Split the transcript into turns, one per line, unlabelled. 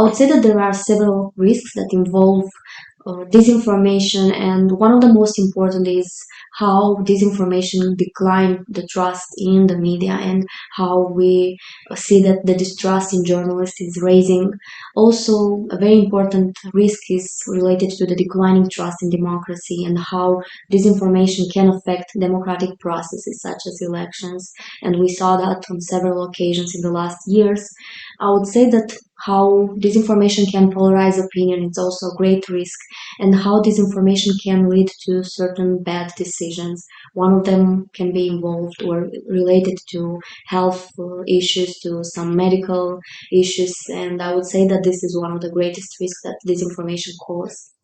would say that there are several risks that involve disinformation, and one of the most important is how disinformation declined the trust in the media, and how we see that the distrust in journalists is raising. Also, a very important risk is related to the declining trust in democracy, and how disinformation can affect democratic processes such as elections. And we saw that on several occasions in the last years. I would say that how disinformation can polarize opinion is also a great risk, and how disinformation can lead to certain bad decisions. One of them can be involved or related to health issues, to some medical issues, and I would say that this is one of the greatest risks that disinformation causes.